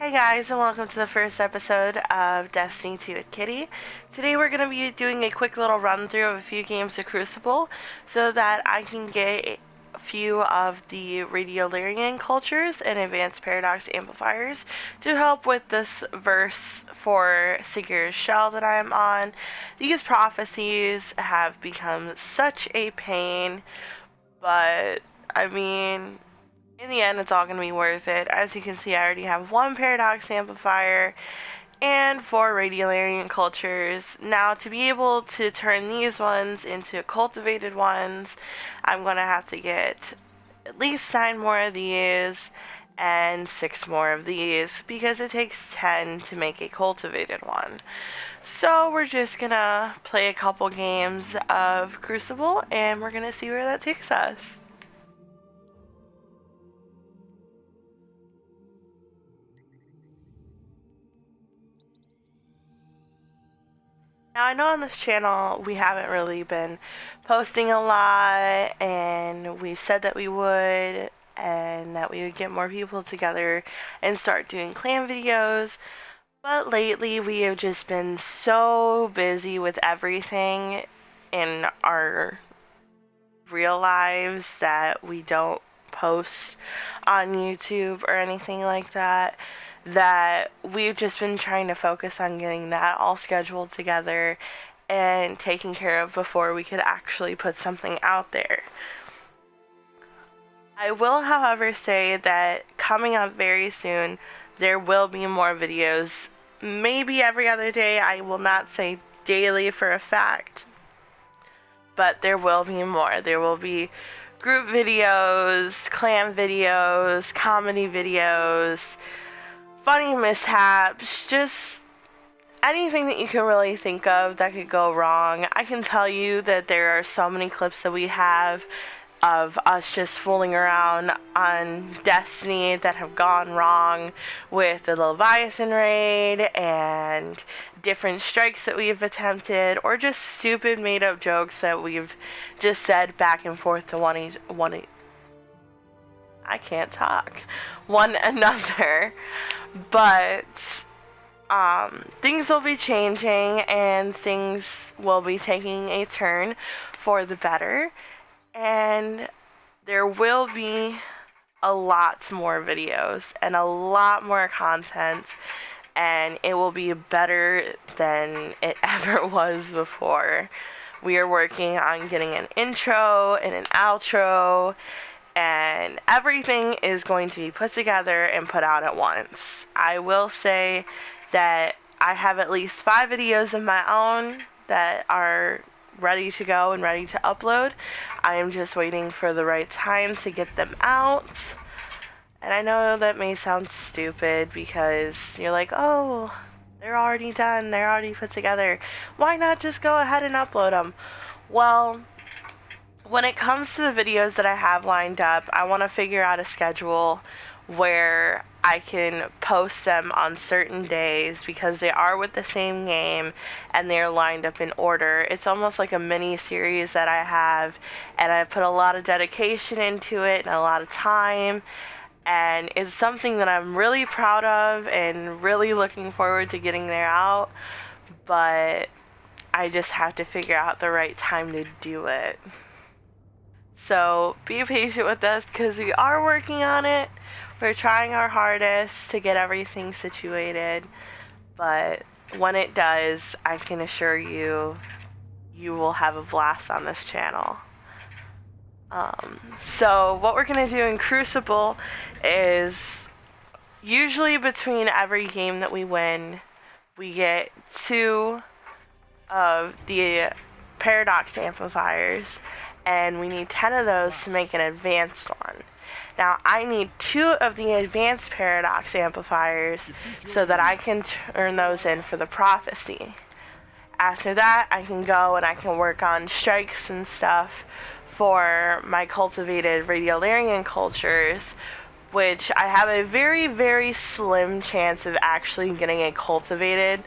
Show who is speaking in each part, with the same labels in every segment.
Speaker 1: Hey guys, and welcome to the first episode of Destiny 2 with Kitty. Today we're going to be doing a quick little run through of a few games of Crucible so that I can get a few of the Radiolarian cultures and advanced paradox amplifiers to help with this verse for Sigur's Shell that I am on. These prophecies have become such a pain, but I mean, in the end, it's all going to be worth it. As you can see, I already have one paradox amplifier and 4 radiolarian cultures. Now, to be able to turn these ones into cultivated ones, I'm going to have to get at least 9 more of these and 6 more of these because it takes 10 to make a cultivated one. So we're just going to play a couple games of Crucible and we're going to see where that takes us. Now, I know on this channel we haven't really been posting a lot, and we said that we would, and that we would get more people together and start doing clan videos, but lately we have just been so busy with everything in our real lives that we don't post on YouTube or anything like that, that we've just been trying to focus on getting that all scheduled together and taken care of before we could actually put something out there. I will, however, say that coming up very soon, there will be more videos, maybe every other day. I will not say daily for a fact, but there will be more. There will be group videos, clan videos, comedy videos, funny mishaps, just anything that you can really think of that could go wrong. I can tell you that there are so many clips that we have of us just fooling around on Destiny that have gone wrong with the Leviathan raid and different strikes that we've attempted, or just stupid made up jokes that we've just said back and forth to one another. But things will be changing and things will be taking a turn for the better, and there will be a lot more videos and a lot more content, and it will be better than it ever was before. We are working on getting an intro and an outro, and everything is going to be put together and put out at once. I will say that I have at least 5 videos of my own that are ready to go and ready to upload. I am just waiting for the right time to get them out. And I know that may sound stupid because you're like, oh, they're already done, they're already put together. Why not just go ahead and upload them? Well, when it comes to the videos that I have lined up, I want to figure out a schedule where I can post them on certain days because they are with the same game and they're lined up in order. It's almost like a mini series that I have, and I've put a lot of dedication into it and a lot of time, and it's something that I'm really proud of and really looking forward to getting there out, but I just have to figure out the right time to do it. So be patient with us because we are working on it. We're trying our hardest to get everything situated, but when it does, I can assure you, you will have a blast on this channel. So what we're going to do in Crucible is usually between every game that we win, we get 2 of the paradox amplifiers, and we need 10 of those to make an advanced one. Now, I need 2 of the advanced paradox amplifiers so that I can turn those in for the prophecy. After that, I can go and I can work on strikes and stuff for my cultivated Radiolarian cultures, which I have a very, very slim chance of actually getting a cultivated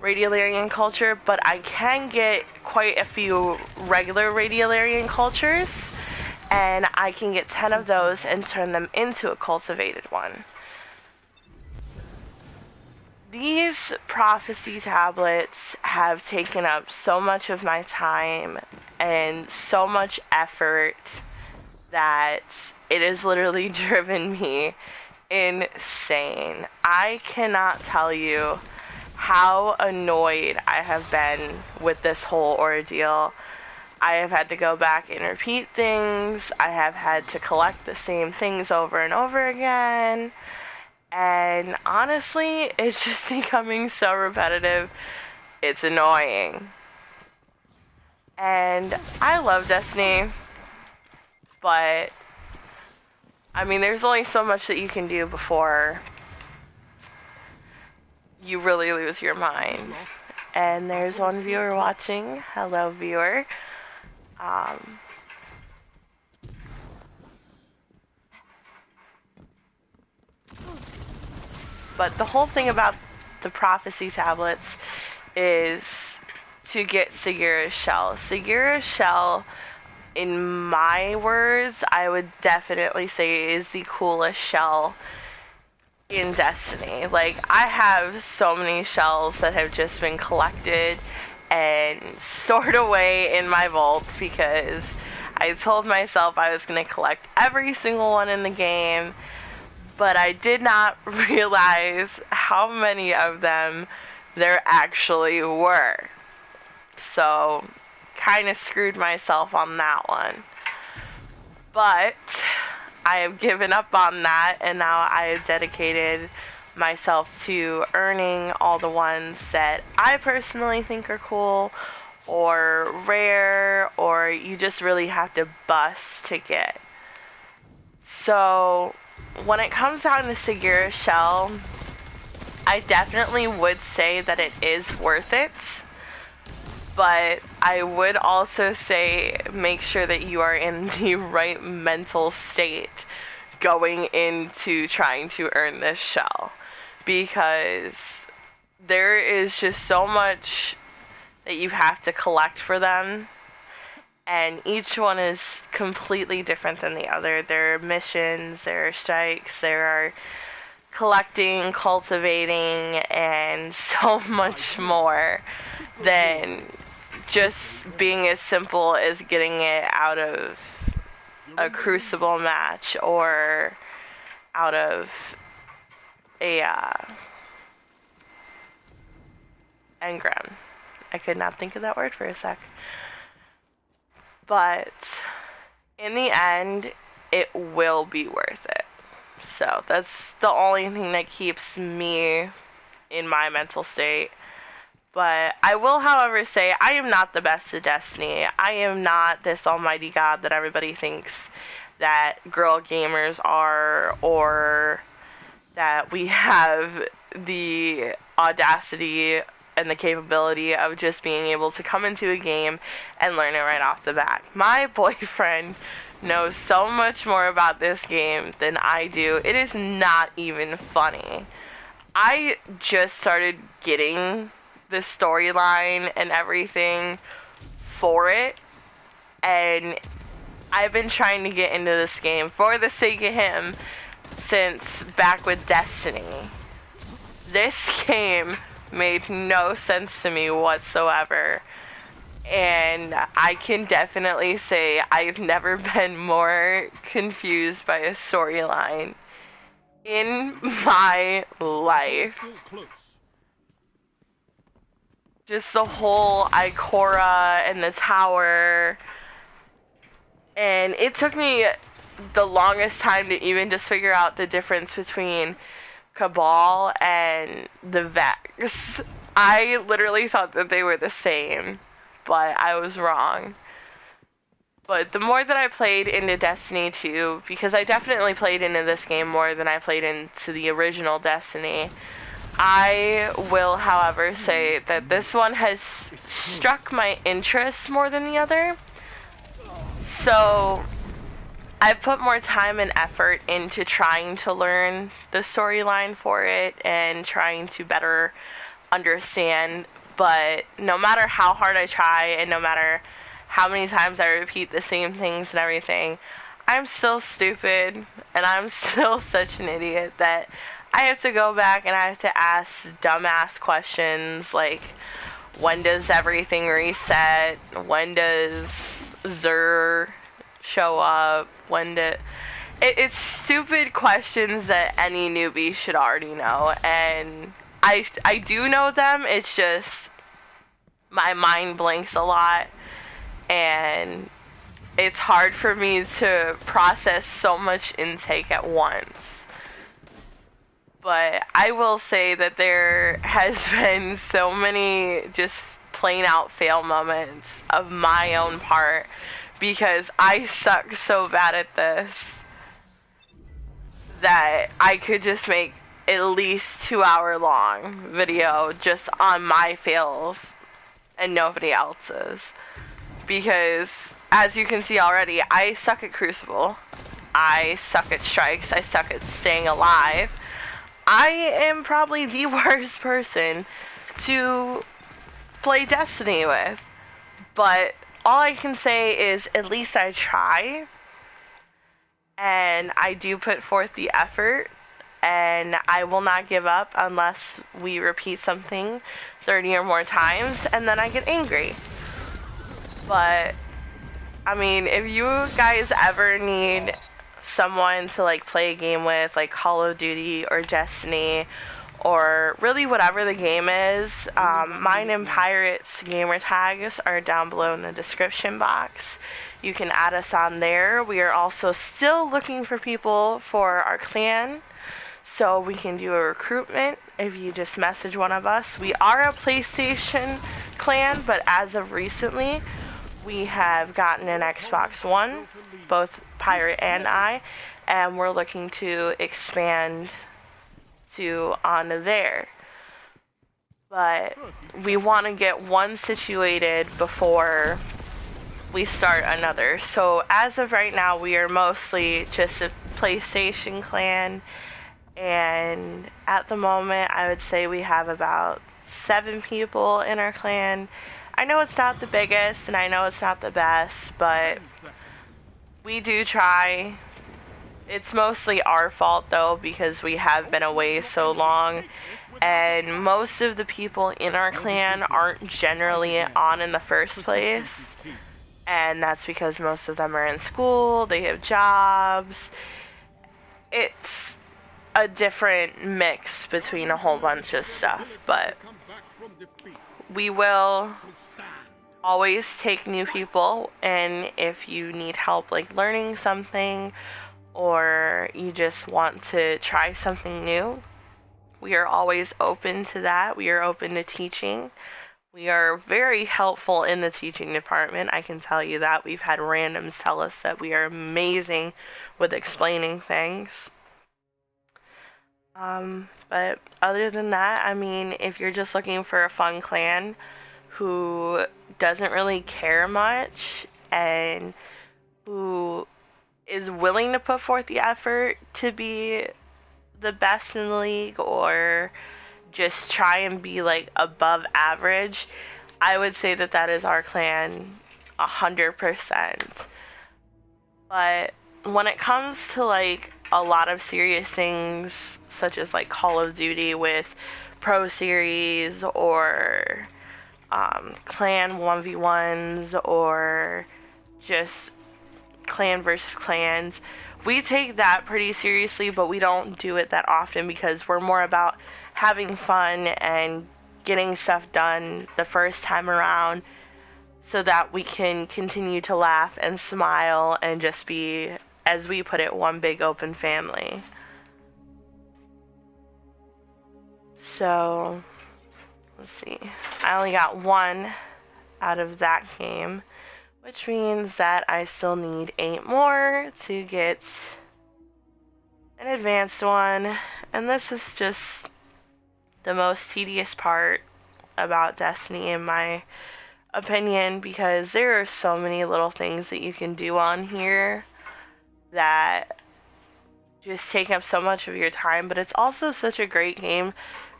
Speaker 1: Radiolarian culture, but I can get quite a few regular Radiolarian cultures, and I can get 10 of those and turn them into a cultivated one. these prophecy tablets have taken up so much of my time and so much effort that it has literally driven me insane. I cannot tell you how annoyed I have been with this whole ordeal. I have had to go back and repeat things. I have had to collect the same things over and over again. And honestly, it's just becoming so repetitive. It's annoying. And I love Destiny, but I mean, there's only so much that you can do before you really lose your mind. And there's one viewer watching. Hello, viewer. But the whole thing about the prophecy tablets is to get Segura's shell. Segura's shell, in my words, I would definitely say is the coolest shell in Destiny. Like, I have so many shells that have just been collected and stored away in my vaults because I told myself I was going to collect every single one in the game, but I did not realize how many of them there actually were. So, kind of screwed myself on that one. But I have given up on that, and now I have dedicated myself to earning all the ones that I personally think are cool or rare, or you just really have to bust to get. So when it comes down to Segura's shell, I definitely would say that it is worth it, but I would also say make sure that you are in the right mental state going into trying to earn this shell, because there is just so much that you have to collect for them, and each one is completely different than the other. There are missions, there are strikes, there are collecting, cultivating, and so much more than just being as simple as getting it out of a Crucible match or out of a engram. I could not think of that word for a sec. But in the end, it will be worth it. So that's the only thing that keeps me in my mental state. But I will, however, say I am not the best at Destiny. I am not this almighty god that everybody thinks that girl gamers are, or that we have the audacity and the capability of just being able to come into a game and learn it right off the bat. My boyfriend knows so much more about this game than I do. It is not even funny. I just started getting the storyline and everything for it, and I've been trying to get into this game for the sake of him since back with Destiny. This game made no sense to me whatsoever, and I can definitely say I've never been more confused by a storyline in my life. Just the whole Ikora and the tower, and it took me the longest time to even just figure out the difference between Cabal and the Vex. I literally thought that they were the same, but I was wrong. But the more that I played into Destiny 2, because I definitely played into this game more than I played into the original Destiny, I will, however, say that this one has struck my interest more than the other. So I've put more time and effort into trying to learn the storyline for it and trying to better understand. But no matter how hard I try and no matter how many times I repeat the same things and everything, I'm still stupid, and I'm still such an idiot that I have to go back and I have to ask dumbass questions like, when does everything reset? When does Zur show up? It's stupid questions that any newbie should already know, and I do know them. It's just my mind blanks a lot, and it's hard for me to process so much intake at once. But I will say that there has been so many just plain out fail moments of my own part because I suck so bad at this that I could just make at least 2 hour long video just on my fails and nobody else's. Because as you can see already, I suck at Crucible. I suck at strikes. I suck at staying alive. I am probably the worst person to play Destiny with. But all I can say is at least I try. And I do put forth the effort. And I will not give up unless we repeat something 30 or more times. And then I get angry. But, I mean, if you guys ever need someone to, like, play a game with, like Call of Duty or Destiny, or really whatever the game is, mine and Pirate's gamer tags are down below in the description box. You can add us on there. We are also still looking for people for our clan, so we can do a recruitment if you just message one of us. We are a PlayStation clan, but as of recently, we have gotten an Xbox One, both Pirate and I, and we're looking to expand to onto there. But we want to get one situated before we start another. So as of right now, we are mostly just a PlayStation clan, and at the moment, I would say we have about 7 people in our clan. I know it's not the biggest, and I know it's not the best, but we do try. It's mostly our fault, though, because we have been away so long, and most of the people in our clan aren't generally on in the first place, and that's because most of them are in school, they have jobs. It's a different mix between a whole bunch of stuff, but we will always take new people, and if you need help like learning something or you just want to try something new, we are always open to that. We are open to teaching. We are very helpful in the teaching department, I can tell you that. We've had randoms tell us that we are amazing with explaining things. But other than that, I mean, if you're just looking for a fun clan who doesn't really care much and who is willing to put forth the effort to be the best in the league or just try and be like above average, I would say that that is our clan 100%. But when it comes to like a lot of serious things such as like Call of Duty with Pro Series or clan 1v1s or just clan versus clans, we take that pretty seriously, but we don't do it that often because we're more about having fun and getting stuff done the first time around so that we can continue to laugh and smile and just be, as we put it, one big open family. So, let's see. I only got 1 out of that game, which means that I still need 8 more to get an advanced one. And this is just the most tedious part about Destiny in my opinion, because there are so many little things that you can do on here that just take up so much of your time, but it's also such a great game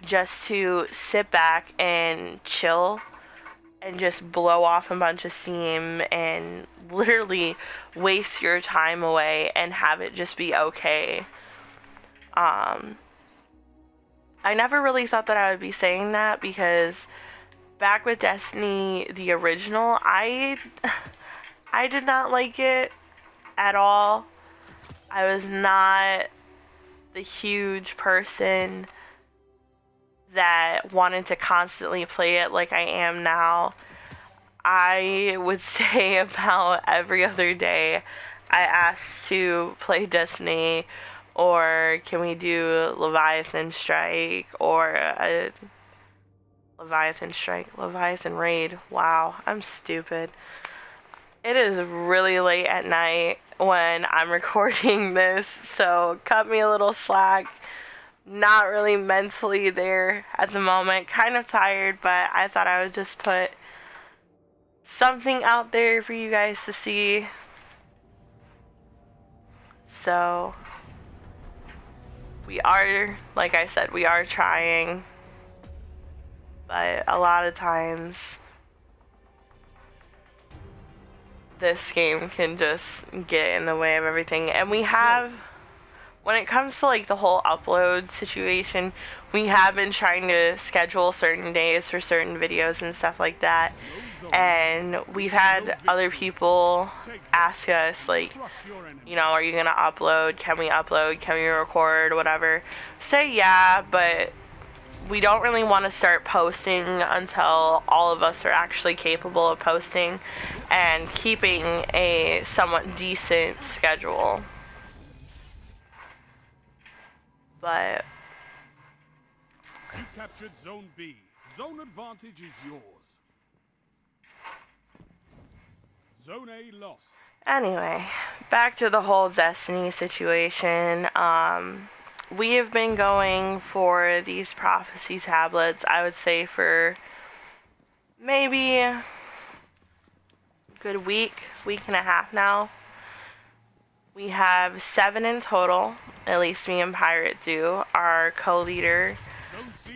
Speaker 1: just to sit back and chill and just blow off a bunch of steam and literally waste your time away and have it just be okay. I never really thought that I would be saying that, because back with Destiny, the original, I did not like it at all. I was not the huge person that wanted to constantly play it like I am now. I would say about every other day I asked to play Destiny, or can we do Leviathan Strike, or Leviathan Raid. Wow, I'm stupid. It is really late at night when I'm recording this, so cut me a little slack. Not really mentally there at the moment, kind of tired, but I thought I would just put something out there for you guys to see. So we are, like I said, we are trying, but a lot of times this game can just get in the way of everything. And we have, when it comes to like the whole upload situation, we have been trying to schedule certain days for certain videos and stuff like that. And we've had other people ask us, like, you know, are you gonna upload? Can we upload? Can we record? Whatever. Say yeah, but we don't really want to start posting until all of us are actually capable of posting and keeping a somewhat decent schedule. But
Speaker 2: you captured Zone B. Zone advantage is yours. Zone A lost.
Speaker 1: Anyway, back to the whole Destiny situation. We have been going for these prophecy tablets, I would say, for maybe a good week and a half now. We have 7 in total, at least me and Pirate do. Our co-leader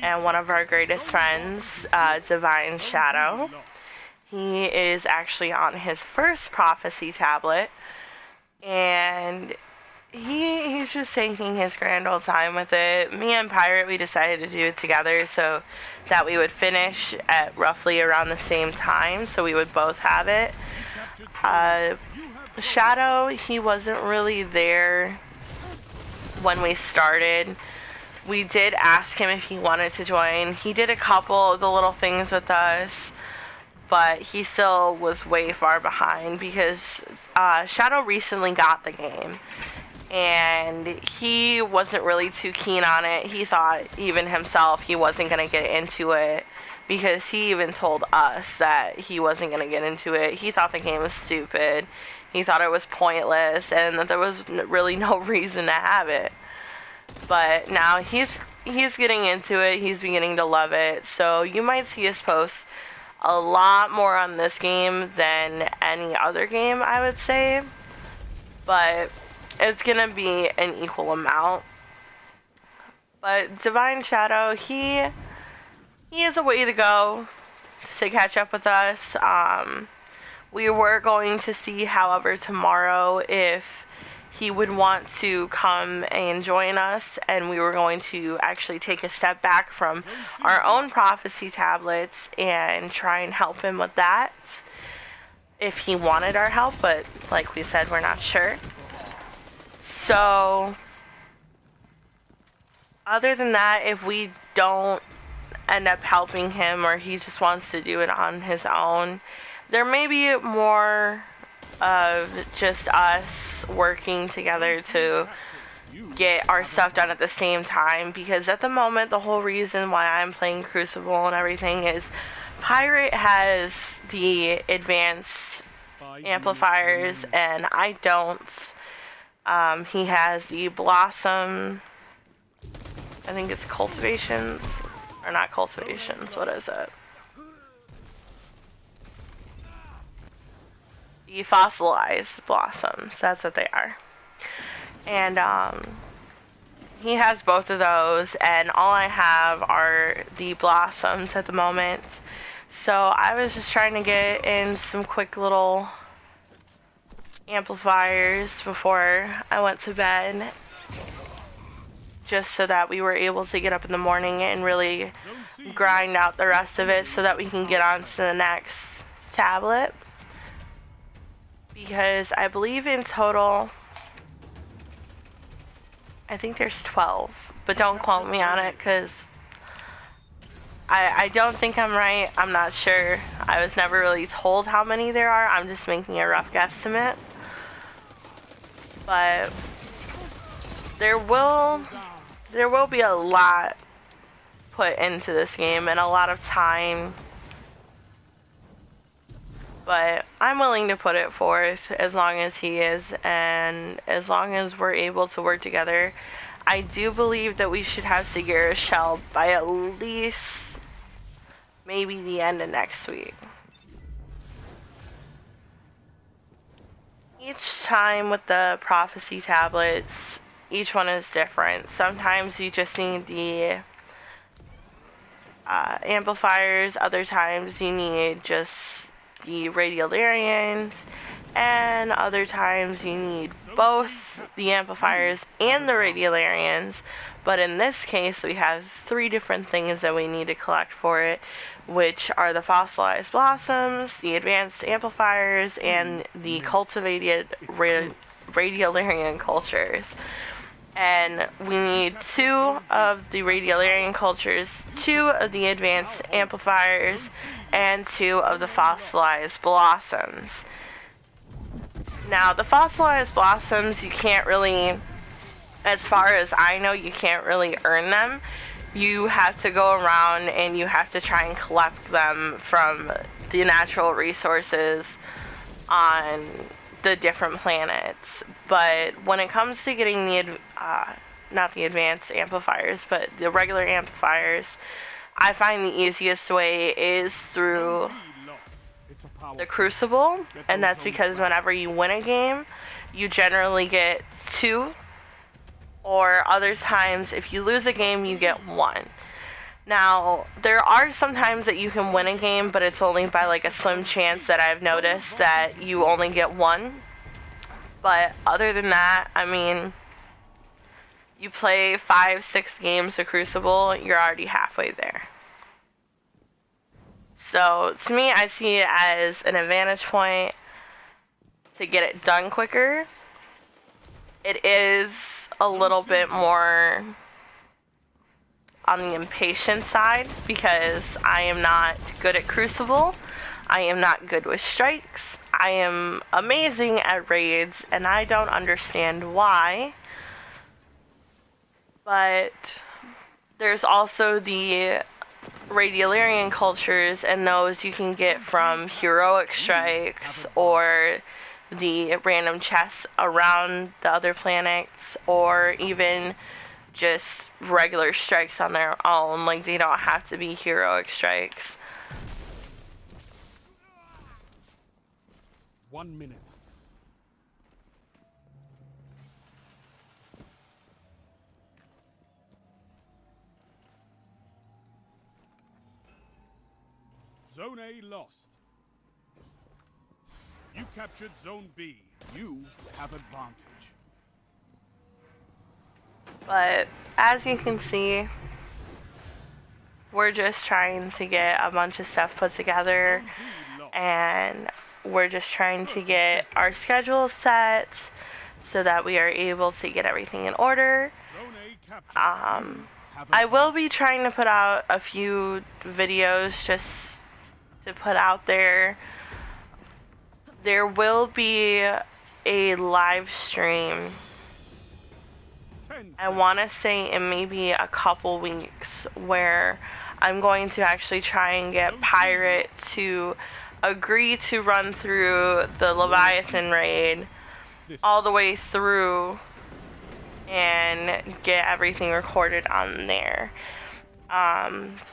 Speaker 1: and one of our greatest friends, Divine Shadow. He is actually on his first prophecy tablet, and he's just taking his grand old time with it. Me and Pirate, we decided to do it together so that we would finish at roughly around the same time, so we would both have it. Shadow, he wasn't really there when we started. We did ask him if he wanted to join. He did a couple of the little things with us, but he still was way far behind because Shadow recently got the game, and he wasn't really too keen on it. He thought even himself he wasn't going to get into it, because he even told us that he wasn't going to get into it. He thought the game was stupid. He thought it was pointless and that there was really no reason to have it. But now he's getting into it. He's beginning to love it. So you might see us post a lot more on this game than any other game, I would say. But it's going to be an equal amount. But Divine Shadow, he is a way to go to catch up with us. We were going to see, however, tomorrow if he would want to come and join us, and we were going to actually take a step back from our own prophecy tablets and try and help him with that if he wanted our help, but like we said, we're not sure. So other than that, if we don't end up helping him or he just wants to do it on his own, there may be more of just us working together to get our stuff done at the same time, because at the moment the whole reason why I'm playing Crucible and everything is Pirate has the advanced amplifiers and I don't. He has the Blossom, I think it's cultivations, or not cultivations, what is it? The fossilized blossoms, that's what they are. And he has both of those, and all I have are the blossoms at the moment. So I was just trying to get in some quick little amplifiers before I went to bed, just so that we were able to get up in the morning and really grind out the rest of it so that we can get on to the next tablet. Because I believe in total, I think there's 12, but don't quote me on it because I don't think I'm right. I'm not sure. I was never really told how many there are. I'm just making a rough guesstimate. But there will be a lot put into this game and a lot of time. But I'm willing to put it forth as long as he is, and as long as we're able to work together. I do believe that we should have Segura's Shell by at least maybe the end of next week. Each time with the prophecy tablets, each one is different. Sometimes you just need the amplifiers, other times you need just the Radiolarians, and other times you need both the amplifiers and the Radiolarians. But in this case, we have 3 different things that we need to collect for it, which are the fossilized blossoms, the advanced amplifiers, and the cultivated Radiolarian cultures. And we need 2 of the Radiolarian cultures, 2 of the advanced amplifiers, and 2 of the fossilized blossoms. Now, the fossilized blossoms, you can't really, as far as I know, you can't really earn them. You have to go around and you have to try and collect them from the natural resources on the different planets. But when it comes to getting the not the advanced amplifiers, but the regular amplifiers, I find the easiest way is through the Crucible, and that's because whenever you win a game, you generally get 2, or other times if you lose a game, you get 1. Now, there are some times that you can win a game, but it's only by like a slim chance that I've noticed that you only get 1. But other than that, I mean, you play 5-6 games of Crucible, you're already halfway there. So, to me, I see it as an advantage point to get it done quicker. It is a little bit more on the impatient side because I am not good at Crucible. I am not good with strikes. I am amazing at raids, and I don't understand why. But there's also the Radiolarian cultures, and those you can get from heroic strikes or the random chests around the other planets, or even just regular strikes on their own. Like, they don't have to be heroic strikes.
Speaker 2: 1 minute. Zone A lost. You captured Zone B. You have advantage.
Speaker 1: But as you can see, we're just trying to get a bunch of stuff put together, and we're just trying to get our schedule set so that we are able to get everything in order. I will be trying to put out a few videos just to put out there. There will be a live stream, I want to say in maybe a couple weeks, where I'm going to actually try and get Pirate to agree to run through the Leviathan raid all the way through and get everything recorded on there.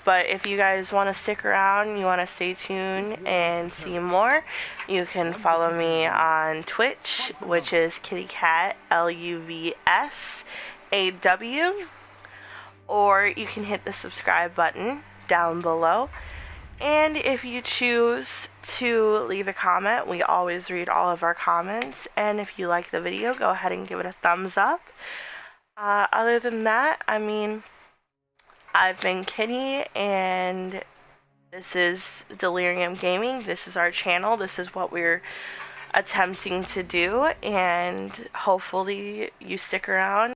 Speaker 1: But if you guys want to stick around, you want to stay tuned and see more, you can follow me on Twitch, which is KittyCat LUVSAW, or you can hit the subscribe button down below. And if you choose to leave a comment, we always read all of our comments. And if you like the video, go ahead and give it a thumbs up. Other than that, I mean, I've been Kitty, and this is Delirium Gaming. This is our channel. This is what we're attempting to do, and hopefully you stick around.